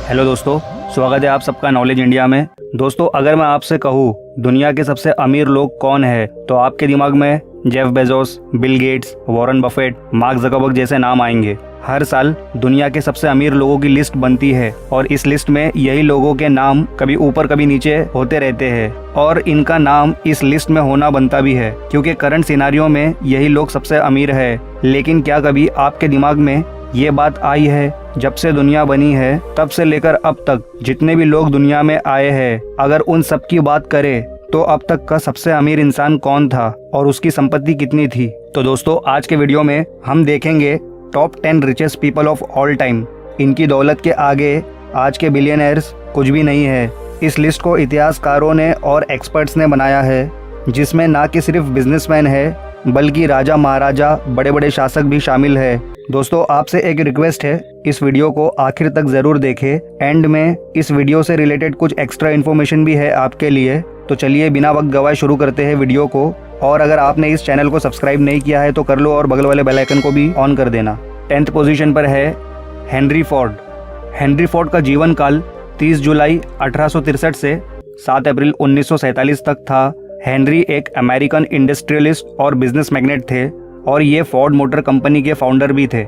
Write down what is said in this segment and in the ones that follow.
Hello दोस्तों, स्वागत है आप सबका नॉलेज इंडिया में। दोस्तों, अगर मैं आपसे कहूँ दुनिया के सबसे अमीर लोग कौन है तो आपके दिमाग में Jeff Bezos, Bill Gates, Warren Buffett, mark Zuckerberg जैसे नाम आएंगे। हर साल दुनिया के सबसे अमीर लोगों की लिस्ट बनती है और इस लिस्ट में यही लोगों के नाम कभी ऊपर कभी नीचे होते रहते हैं और इनका नाम इस लिस्ट में होना बनता भी है क्योंकि करंट सिनारियों में यही लोग सबसे अमीर है। लेकिन क्या कभी आपके दिमाग में ये बात आई है, जब से दुनिया बनी है तब से लेकर अब तक जितने भी लोग दुनिया में आए हैं, अगर उन सब की बात करें तो अब तक का सबसे अमीर इंसान कौन था और उसकी संपत्ति कितनी थी? तो दोस्तों, आज के वीडियो में हम देखेंगे top 10 richest people of all time. इनकी दौलत के आगे आज के बिलियनर्स कुछ भी नहीं है। इस लिस्ट को इतिहासकारों ने और एक्सपर्ट्स ने बनाया है, जिसमें ना कि सिर्फ बिजनेसमैन है बल्कि राजा, महाराजा, बड़े बड़े शासक भी शामिल है। दोस्तों, आपसे एक रिक्वेस्ट है, इस वीडियो को आखिर तक जरूर देखें। एंड में इस वीडियो से रिलेटेड कुछ एक्स्ट्रा इन्फॉर्मेशन भी है आपके लिए। तो चलिए बिना वक्त गवाए शुरू करते हैं वीडियो को। और अगर आपने इस चैनल को सब्सक्राइब नहीं किया है तो कर लो और बगल वाले बेल आइकन को भी ऑन कर देना। 10th पोजीशन पर है हेनरी फोर्ड। हेनरी फोर्ड का जीवन काल 30 जुलाई 1863 से 7 अप्रैल 1947 तक था। हेनरी एक अमेरिकन इंडस्ट्रियलिस्ट और बिजनेस मैग्नेट थे और ये फोर्ड मोटर कंपनी के फाउंडर भी थे।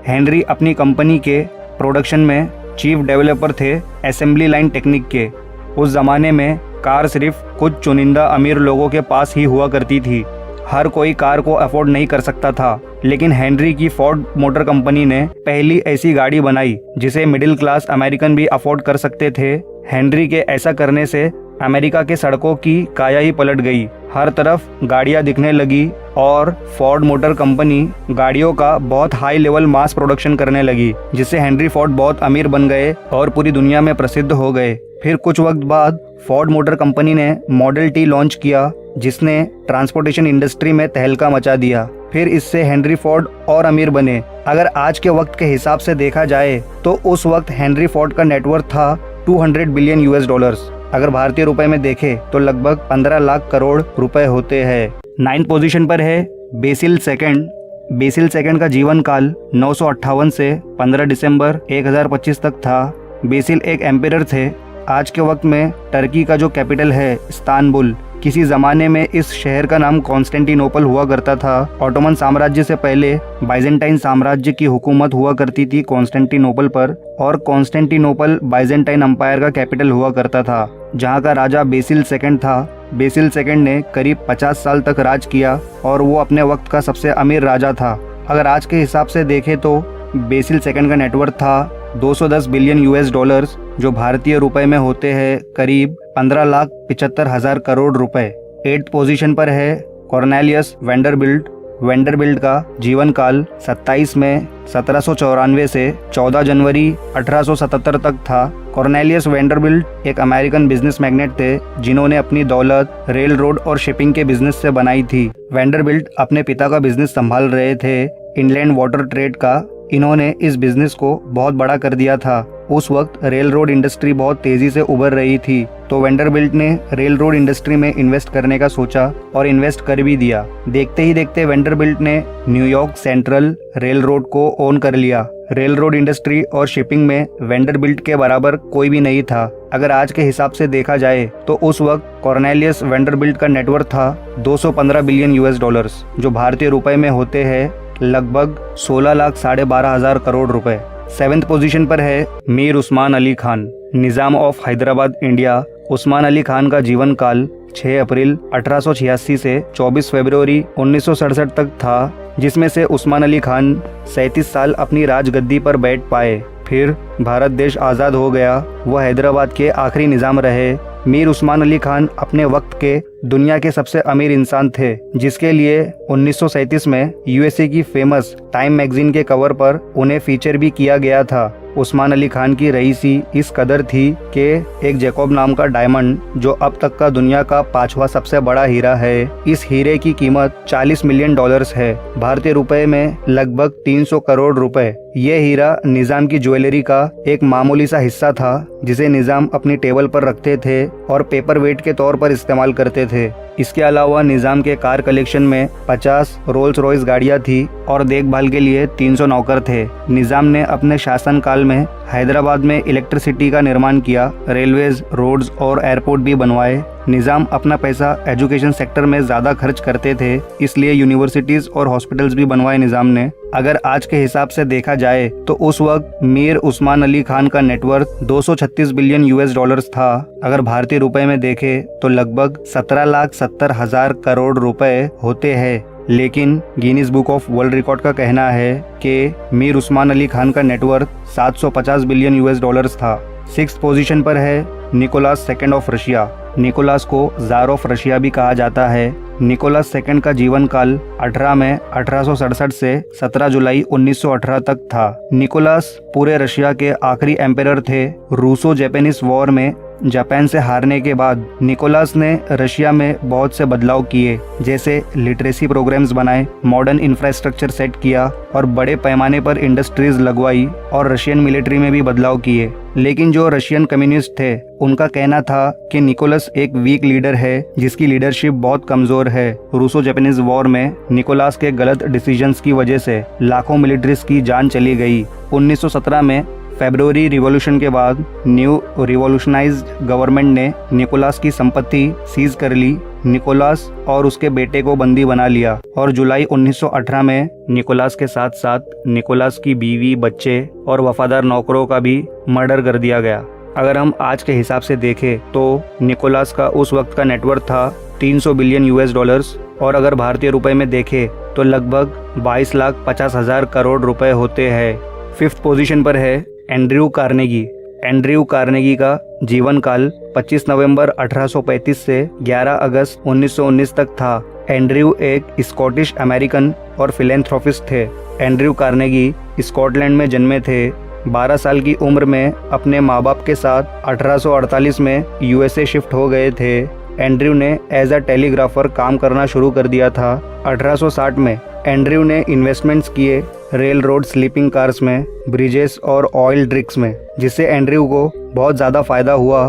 हेनरी अपनी कंपनी के प्रोडक्शन में चीफ डेवलपर थे असेंबली लाइन टेक्निक के। उस जमाने में कार सिर्फ कुछ चुनिंदा अमीर लोगों के पास ही हुआ करती थी। हर कोई कार को अफोर्ड नहीं कर सकता था, लेकिन हेनरी की फोर्ड मोटर कंपनी ने पहली ऐसी गाड़ी बनाई जिसे मिडिल क्लास अमेरिकन भी अफोर्ड कर सकते थे। हेनरी के ऐसा करने से अमेरिका के सड़कों की काया ही पलट गई। हर तरफ गाड़ियां दिखने लगी और फोर्ड मोटर कंपनी गाड़ियों का बहुत हाई लेवल मास प्रोडक्शन करने लगी, जिससे हेनरी फोर्ड बहुत अमीर बन गए और पूरी दुनिया में प्रसिद्ध हो गए। फिर कुछ वक्त बाद फोर्ड मोटर कंपनी ने मॉडल टी लॉन्च किया, जिसने ट्रांसपोर्टेशन इंडस्ट्री में तहलका मचा दिया। फिर इससे हेनरी फोर्ड और अमीर बने। अगर आज के वक्त के हिसाब से देखा जाए तो उस वक्त हेनरी फोर्ड का नेटवर्थ था 200 बिलियन US डॉलर्स। अगर भारतीय रुपए में देखें तो लगभग 15 लाख करोड़ रुपए होते हैं। 9th पोजीशन पर है बेसिल सेकंड। बेसिल सेकंड का जीवन काल 958 से 15 दिसंबर 1025 तक था। बेसिल एक एम्परर थे। आज के वक्त में टर्की का जो कैपिटल है इस्तांबुल, किसी जमाने में इस शहर का नाम कॉन्स्टेंटिनोपल हुआ करता था। ऑटोमन साम्राज्य से पहले बाइजेंटाइन साम्राज्य की हुकूमत हुआ करती थी कॉन्स्टेंटिनोपल पर, और कॉन्स्टेंटिनोपल बाइजेंटाइन अम्पायर का कैपिटल हुआ करता था, जहां का राजा बेसिल सेकंड था। बेसिल सेकंड ने करीब 50 साल तक राज किया और वो अपने वक्त का सबसे अमीर राजा था। अगर आज के हिसाब से देखें तो बेसिल सेकंड का नेटवर्थ था 210 बिलियन US डॉलर्स, जो भारतीय रुपए में होते हैं करीब 15,75,000 करोड़ रुपए। 8th पोजीशन पर है कॉर्नेलियस वेंडरबिल्ट। वेंडरबिल्ट का जीवन काल 27 मई 1794 से 14 जनवरी 1877 तक था। कॉर्नेलियस वेंडरबिल्ट एक अमेरिकन बिजनेस मैग्नेट थे, जिन्होंने अपनी दौलत रेल रोड और शिपिंग के बिजनेस से बनाई थी। वेंडरबिल्ट अपने पिता का बिजनेस संभाल रहे थे, इनलैंड वाटर ट्रेड का। इन्होंने इस बिजनेस को बहुत बड़ा कर दिया था। उस वक्त रेल रोड इंडस्ट्री बहुत तेजी से उभर रही थी, तो वेंडरबिल्ट ने रेल रोड इंडस्ट्री में इन्वेस्ट करने का सोचा और इन्वेस्ट कर भी दिया। देखते ही देखते वेंडरबिल्ट ने न्यूयॉर्क सेंट्रल रेल रोड को ओन कर लिया। रेल रोड इंडस्ट्री और शिपिंग में वेंडरबिल्ट के बराबर कोई भी नहीं था। अगर आज के हिसाब से देखा जाए तो उस वक्त कॉर्नेलियस वेंडरबिल्ट का नेटवर्थ था 215 बिलियन US डॉलर्स, जो भारतीय रुपए में होते हैं लगभग 16,12,500 करोड़ रुपए। 7th पोजीशन पर है मीर उस्मान अली खान, निजाम ऑफ हैदराबाद, इंडिया। उस्मान अली खान का जीवन काल 6 अप्रैल 1886 से 24 फरवरी 1967 तक था, जिसमें से उस्मान अली खान 37 साल अपनी राजगद्दी पर बैठ पाए। फिर भारत देश आज़ाद हो गया। वह हैदराबाद के आखिरी निजाम रहे। मीर उस्मान अली खान अपने वक्त के दुनिया के सबसे अमीर इंसान थे, जिसके लिए 1937 में USA की फेमस टाइम मैगजीन के कवर पर उन्हें फीचर भी किया गया था। उस्मान अली खान की रईसी इस कदर थी कि एक जैकब नाम का डायमंड, जो अब तक का दुनिया का 5वां सबसे बड़ा हीरा है, इस हीरे की कीमत 40 मिलियन डॉलर्स है, भारतीय रुपए में लगभग 300 करोड़ रुपए। ये हीरा निजाम की ज्वेलरी का एक मामूली सा हिस्सा था, जिसे निजाम अपनी टेबल पर रखते थे और पेपर वेट के तौर पर इस्तेमाल करते थे। इसके अलावा निज़ाम के कार कलेक्शन में 50 रोल्स रॉयस गाड़ियां थी और देखभाल के लिए 300 नौकर थे। निज़ाम ने अपने शासनकाल में हैदराबाद में इलेक्ट्रिसिटी का निर्माण किया, रेलवेज, रोड्स और एयरपोर्ट भी बनवाए। निज़ाम अपना पैसा एजुकेशन सेक्टर में ज़्यादा खर्च करते थे, इसलिए यूनिवर्सिटीज़ और हॉस्पिटल्स भी बनवाए निज़ाम ने। अगर आज के हिसाब से देखा जाए तो उस वक्त मीर उस्मान अली खान का नेटवर्थ 236 बिलियन यूएस डॉलर्स था। अगर भारतीय रुपए में देखें तो लगभग 17,70,000 करोड़ रुपए होते हैं। लेकिन Guinness book of world record का कहना है कि मीर उस्मान अली खान का नेटवर्थ 750 बिलियन यूएस डॉलर्स था। 6th पोजीशन पर है Nicholas second of Russia. Nicholas को जार ऑफ रशिया भी कहा जाता है। निकोलास सेकंड का जीवन काल 18 मई 1867 से 17 जुलाई 1918 तक था। निकोलास पूरे रशिया के आखिरी एम्परर थे। रूसो जापानीज वॉर में जापान से हारने के बाद निकोलास ने रशिया में बहुत से बदलाव किए, जैसे लिटरेसी प्रोग्राम्स बनाए, मॉडर्न इंफ्रास्ट्रक्चर सेट किया और बड़े पैमाने पर इंडस्ट्रीज लगवाई और रशियन मिलिट्री में भी बदलाव किए। लेकिन जो रशियन कम्युनिस्ट थे उनका कहना था कि निकोलस एक वीक लीडर है जिसकी लीडरशिप बहुत कमजोर है। रूसो जापानीज वॉर में निकोलास के गलत डिसीजंस की वजह से लाखों मिलिट्रीज की जान चली गई। 1917 में फरवरी रिवॉल्यूशन के बाद न्यू रिवॉल्यूशनाइज्ड गवर्नमेंट ने निकोलास की संपत्ति सीज कर ली। निकोलास और उसके बेटे को बंदी बना लिया और जुलाई 1918 में निकोलास के साथ साथ निकोलास की बीवी, बच्चे और वफादार नौकरों का भी मर्डर कर दिया गया। अगर हम आज के हिसाब से देखें तो निकोलास का उस वक्त का नेटवर्थ था 300 बिलियन यूएस डॉलर्स और अगर भारतीय रुपए में देखें तो लगभग 22,50,000 करोड़ रुपए होते हैं। 5th पोजीशन पर है एंड्रयू कार्नेगी। एंड्रयू कार्नेगी का जीवन काल 25 नवंबर 1835 से 11 अगस्त 1919 तक था। एंड्रयू एक स्कॉटिश अमेरिकन और फिलेंथ्रोपिस्ट थे। एंड्रयू कार्नेगी स्कॉटलैंड में जन्मे थे। 12 साल की उम्र में अपने माँ बाप के साथ 1848 में यूएसए शिफ्ट हो गए थे। एंड्रयू ने एज अ टेलीग्राफर काम करना शुरू कर दिया था। 1860 में एंड्रयू ने इन्वेस्टमेंट्स किए रेल रोड, स्लीपिंग कार्स में, ब्रिजेस और ऑयल ड्रिक्स में, जिससे एंड्रयू को बहुत ज़्यादा फायदा हुआ।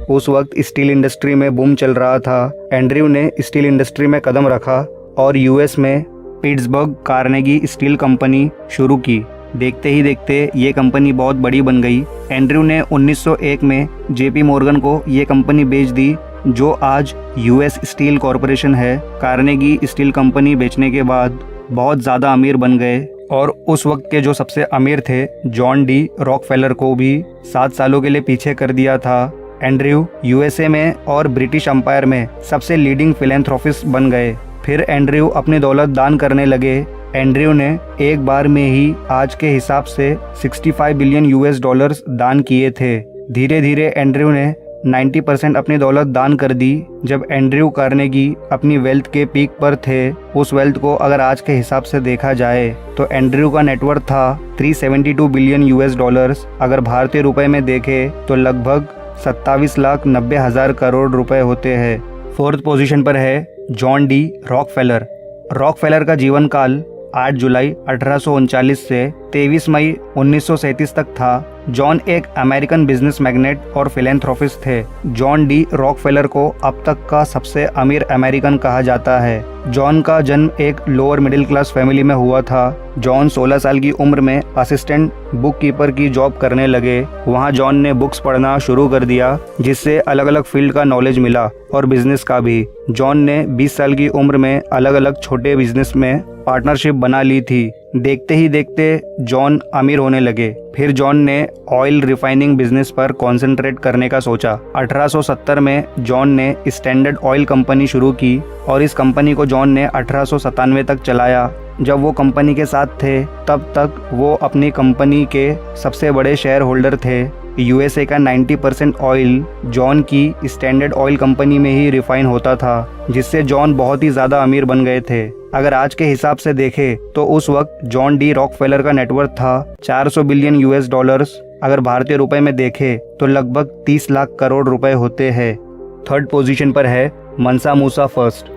उस वक्त स्टील इंडस्ट्री में बूम चल रहा था। एंड्रयू ने स्टील इंडस्ट्री में कदम रखा और यूएस में पिट्सबर्ग कार्नेगी स्टील कंपनी शुरू की। देखते ही देखते ये कंपनी बहुत बड़ी बन गई। एंड्रयू ने 1901 में जेपी मॉर्गन को ये कंपनी बेच दी, जो आज यूएस स्टील कॉरपोरेशन है। कार्नेगी स्टील कंपनी बेचने के बाद बहुत ज़्यादा अमीर बन गए और उस वक्त के जो सबसे अमीर थे जॉन डी रॉकफेलर को भी 7 सालों के लिए पीछे कर दिया था। एंड्रयू यूएसए में और ब्रिटिश एम्पायर में सबसे लीडिंग फिलेंथ्रोपिस्ट बन गए। फिर एंड्रयू अपनी दौलत दान करने लगे। एंड्रयू ने एक बार में ही आज के हिसाब से 65 बिलियन यूएस डॉलर्स दान किए थे। धीरे धीरे एंड्रयू ने 90% अपनी दौलत दान कर दी। जब एंड्रयू कार्नेगी अपनी वेल्थ के पीक पर थे, उस वेल्थ को अगर आज के हिसाब से देखा जाए तो एंड्रयू का नेटवर्थ था 372 बिलियन यूएस डॉलर्स। अगर भारतीय रुपए में देखें तो लगभग 27,90,000 करोड़ रुपए होते हैं। 4th पोजीशन पर है जॉन डी रॉकफेलर। रॉकफेलर का जीवन काल 8 जुलाई 1839 से 23 मई 1937 तक था। जॉन एक अमेरिकन बिजनेस मैग्नेट और फिलेंथ्रोपिस्ट थे। जॉन डी रॉकफेलर को अब तक का सबसे अमीर अमेरिकन कहा जाता है। जॉन का जन्म एक लोअर मिडिल क्लास फैमिली में हुआ था। जॉन 16 साल की उम्र में असिस्टेंट बुक कीपर की जॉब करने लगे। वहाँ जॉन ने बुक्स पढ़ना शुरू कर दिया, जिससे अलग अलग फील्ड का नॉलेज मिला और बिजनेस का भी। जॉन ने 20 साल की उम्र में अलग अलग छोटे बिजनेस में पार्टनरशिप बना ली थी। देखते ही देखते जॉन अमीर होने लगे। फिर जॉन ने ऑयल रिफाइनिंग बिजनेस पर कंसंट्रेट करने का सोचा। 1870 में जॉन ने स्टैंडर्ड ऑयल कंपनी शुरू की और इस कंपनी को जॉन ने 1897 तक चलाया। जब वो कंपनी के साथ थे तब तक वो अपनी कंपनी के सबसे बड़े शेयर होल्डर थे। यूएसए का 90% ऑयल जॉन की स्टैंडर्ड ऑयल कंपनी में ही रिफाइन होता था, जिससे जॉन बहुत ही ज़्यादा अमीर बन गए थे। अगर आज के हिसाब से देखें तो उस वक्त जॉन डी रॉकफेलर का नेटवर्थ था 400 बिलियन यूएस डॉलर्स। अगर भारतीय रुपए में देखें तो लगभग 30 लाख करोड़ रुपए होते हैं। 3rd पोजीशन पर है मनसा मूसा फर्स्ट।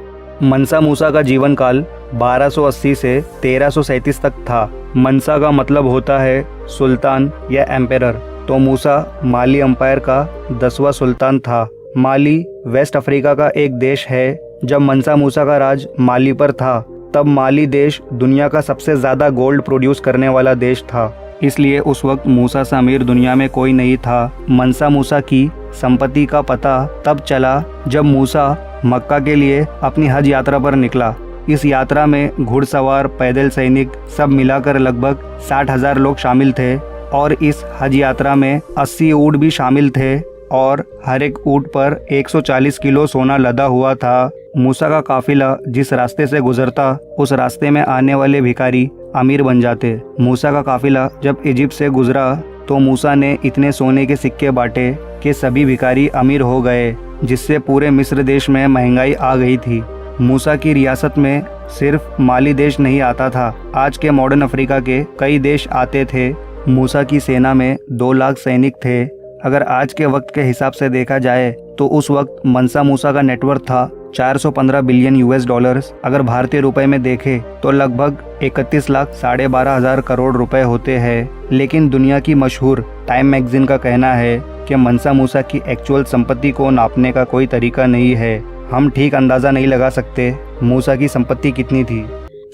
मनसा मूसा का जीवन काल 1280 से 1337 तक था। मनसा का मतलब होता है सुल्तान या एम्पेरर। तो मूसा माली एम्पायर का 10वां सुल्तान था। माली वेस्ट अफ्रीका का एक देश है जब मंसा मूसा का राज माली पर था, तब माली देश दुनिया का सबसे ज़्यादा गोल्ड प्रोड्यूस करने वाला देश था। इसलिए उस वक्त मूसा से अमीर दुनिया में कोई नहीं था। मंसा मूसा की संपत्ति का पता तब चला जब मूसा मक्का के लिए अपनी हज यात्रा पर निकला। इस यात्रा में घुड़सवार, पैदल सैनिक सब मिलाकर लगभग 60,000 लोग शामिल थे और इस हज यात्रा में 80 ऊँट भी शामिल थे और हर एक ऊँट पर 140 किलो सोना लदा हुआ था। मूसा का काफिला जिस रास्ते से गुजरता, उस रास्ते में आने वाले भिखारी अमीर बन जाते। मूसा का काफिला जब इजिप्ट से गुजरा तो मूसा ने इतने सोने के सिक्के बांटे कि सभी भिखारी अमीर हो गए, जिससे पूरे मिस्र देश में महंगाई आ गई थी। मूसा की रियासत में सिर्फ माली देश नहीं आता था, आज के मॉडर्न अफ्रीका के कई देश आते थे। मूसा की सेना में 2 लाख सैनिक थे। अगर आज के वक्त के हिसाब से देखा जाए तो उस वक्त मंसा मूसा का नेटवर्थ था 415 बिलियन $। अगर भारतीय रुपए में देखें तो लगभग 31 लाख 12,500 करोड़ रुपए होते हैं। लेकिन दुनिया की मशहूर टाइम मैगजीन का कहना है कि मंसा मूसा की एक्चुअल संपत्ति को नापने का कोई तरीका नहीं है। हम ठीक अंदाज़ा नहीं लगा सकते मूसा की संपत्ति कितनी थी।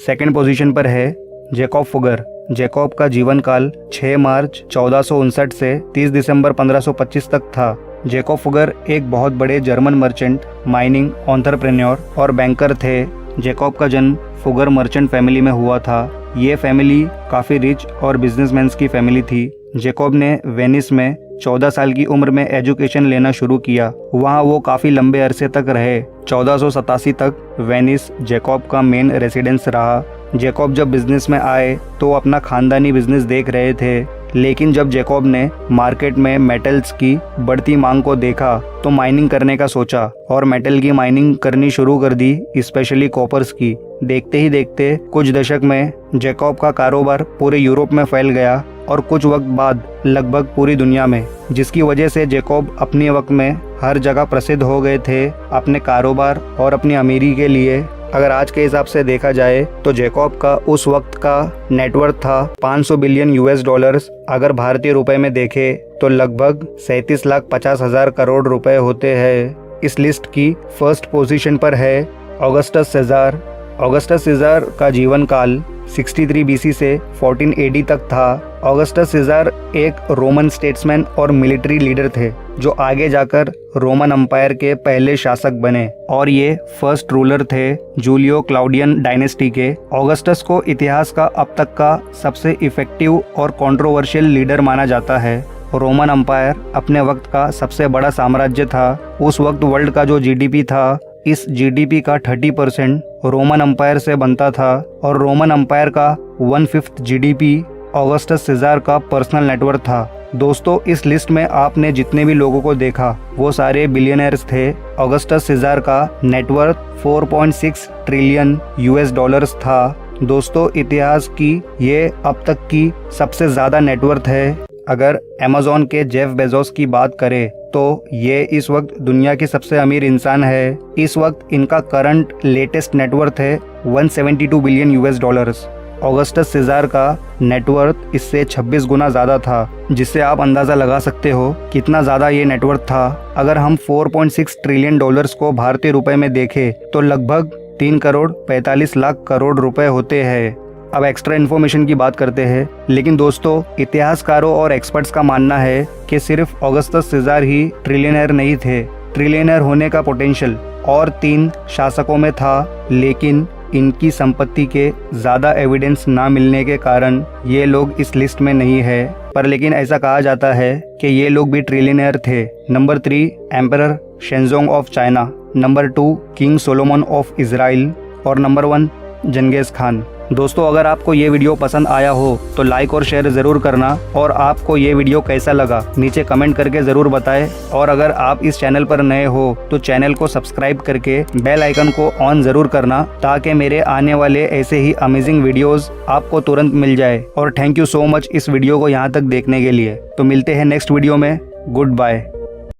सेकंड पोजीशन पर है जैकब फुगर। जैकब का जीवन काल 6 मार्च 1459 से 30 दिसंबर 1525 तक था। जैकब फुगर एक बहुत बड़े जर्मन मर्चेंट, माइनिंग, एंटरप्रेन्योर और बैंकर थे। जैकब का जन्म फुगर मर्चेंट फैमिली में हुआ था। ये फैमिली काफ़ी रिच और बिजनेसमैन की फैमिली थी। जैकब ने वेनिस में 14 साल की उम्र में एजुकेशन लेना शुरू किया। वहाँ वो काफ़ी लंबे अरसे तक रहे। 1487 तक वेनिस जैकब का मेन रेसिडेंस रहा। जैकब जब बिजनेस में आए तो अपना खानदानी बिजनेस देख रहे थे, लेकिन जब जैकब ने मार्केट में मेटल्स की बढ़ती मांग को देखा तो माइनिंग करने का सोचा और मेटल की माइनिंग करनी शुरू कर दी, स्पेशली कॉपर्स की। देखते ही देखते कुछ दशक में जैकब का कारोबार पूरे यूरोप में फैल गया और कुछ वक्त बाद लगभग पूरी दुनिया में, जिसकी वजह से जैकब अपने वक्त में हर जगह प्रसिद्ध हो गए थे अपने कारोबार और अपनी अमीरी के लिए। अगर आज के हिसाब से देखा जाए तो जैकब का उस वक्त का नेटवर्थ था 500 बिलियन $। अगर भारतीय रुपए में देखें तो लगभग 37,50,000 करोड़ रुपए होते हैं। इस लिस्ट की फर्स्ट पोजीशन पर है ऑगस्टस सीज़र। ऑगस्टस सीज़र का जीवन काल 63 BC से 14 AD तक था। ऑगस्टस सीज़र एक रोमन स्टेट्समैन और मिलिट्री लीडर थे जो आगे जाकर रोमन एम्पायर के पहले शासक बने और ये फर्स्ट रूलर थे जूलियो क्लाउडियन डायनेस्टी के। ऑगस्टस को इतिहास का अब तक का सबसे इफेक्टिव और कंट्रोवर्शियल लीडर माना जाता है। रोमन एम्पायर अपने वक्त का सबसे बड़ा साम्राज्य था। उस वक्त वर्ल्ड का जो GDP था, इस GDP का 30% रोमन एम्पायर से बनता था और रोमन एम्पायर का 1/5 GDP ऑगस्टस सीज़र का पर्सनल नेटवर्थ था। दोस्तों, इस लिस्ट में आपने जितने भी लोगों को देखा वो सारे बिलियनर्स थे। ऑगस्टस सीज़र का नेटवर्थ 4.6 ट्रिलियन $। था। दोस्तों, इतिहास की ये अब तक की सबसे ज़्यादा नेटवर्थ है। अगर अमेज़न के जेफ बेजोस की बात करें तो ये इस वक्त दुनिया के सबसे अमीर इंसान है। इस वक्त इनका करंट लेटेस्ट नेटवर्थ है 172 बिलियन $। ऑगस्टस सीज़र का नेटवर्थ इससे 26 गुना ज़्यादा था, जिससे आप अंदाज़ा लगा सकते हो कितना ज़्यादा ये नेटवर्थ था। अगर हम 4.6 ट्रिलियन $, को भारतीय रुपए में देखें तो लगभग 3 करोड़ 45 लाख करोड़ रुपए होते हैं। अब एक्स्ट्रा इन्फॉर्मेशन की बात करते हैं, लेकिन दोस्तों, इतिहासकारों और एक्सपर्ट्स का मानना है कि सिर्फ ऑगस्टस सीज़र ही ट्रिलियनर नहीं थे। ट्रिलियनर होने का पोटेंशियल और 3 शासकों में था, लेकिन इनकी संपत्ति के ज़्यादा एविडेंस ना मिलने के कारण ये लोग इस लिस्ट में नहीं है। पर लेकिन ऐसा कहा जाता है कि ये लोग भी ट्रिलियनर थे। Number 3 emperor Shenzong of China, number 2 king Solomon of Israel और नंबर 1 जंगेज खान। दोस्तों, अगर आपको ये वीडियो पसंद आया हो तो लाइक और शेयर ज़रूर करना और आपको ये वीडियो कैसा लगा नीचे कमेंट करके ज़रूर बताएं। और अगर आप इस चैनल पर नए हो तो चैनल को सब्सक्राइब करके बेल आइकन को ऑन ज़रूर करना, ताकि मेरे आने वाले ऐसे ही अमेजिंग वीडियोस आपको तुरंत मिल जाए। और थैंक यू सो मच इस वीडियो को यहाँ तक देखने के लिए। तो मिलते हैं नेक्स्ट वीडियो में। Good bye.